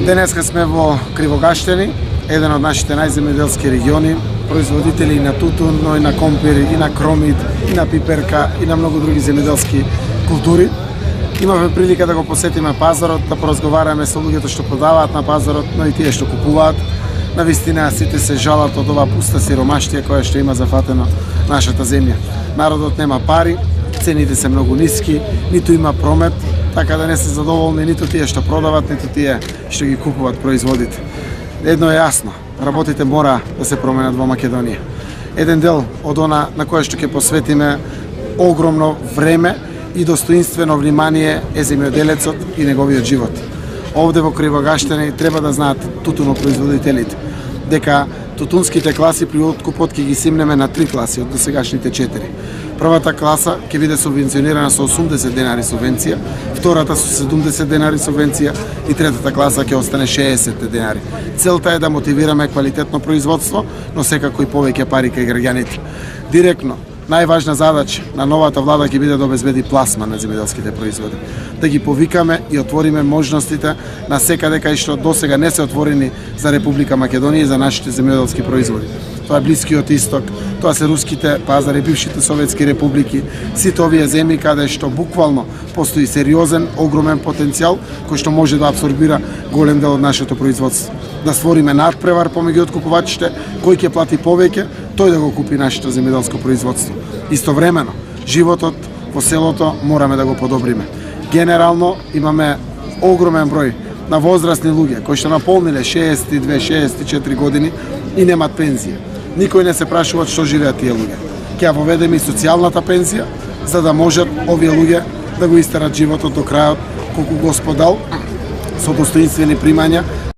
Денеска сме во Кривогаштени, еден од нашите најземјоделски региони, производители и на тутун, но и на компир, и на кромит, и на пиперка, и на многу други земјоделски култури. Имавме прилика да го посетиме пазарот, да поразговараме со луѓето што продаваат на пазарот, но и тие што купуваат. Навистина сите се жалат од оваа пуста сиромаштија која што има зафатено нашата земја. Народот нема пари, цените се многу ниски, ниту има промет, така да не се задоволни ниту тие што продават, ниту тие што ги купуваат производите. Едно е јасно, работите мора да се променат во Македонија. Еден дел од она на кое што ќе посветиме огромно време и достоинствено внимание е земјоделецот и неговиот живот. Овде во Кривогаштени треба да знаат тутунопроизводителите дека тутунските класи при откупот ќе ги симнеме на 3 класи од досегашните 4. Првата класа ќе биде субвенционирана со 80 денари субвенција, втората со 70 денари субвенција и третата класа ќе остане 60 денари. Целта е да мотивираме квалитетно производство, но секако и повеќе пари кај граѓаните. Директно најважна задача на новата влада ќе биде да обезбеди пласма на земјоделските производи, да ги повикаме и отвориме можностите на секаде кај што досега не се отворени за Република Македонија и за нашите земјоделски производи. Тоа е Блискиот Исток, тоа се руските пазари, бившите советски републики, сите овие земји каде што буквално постои сериозен, огромен потенцијал кој што може да абсорбира голем дел од нашето производство. Да створиме надпревар помеѓу откупувачите, кој ќе плати повеќе, тој да го купи нашето земјоделско производство. Истовремено, животот во селото мораме да го подобриме. Генерално имаме огромен број на возрастни луѓе кои што наполниле 62-64 години и немат пензија. Никој не се прашува што живеат тие луѓе. Ќе воведеме и социјалната пензија, за да можат овие луѓе да го истерат животот до крајот колку Господ дал, со достоинствени примања,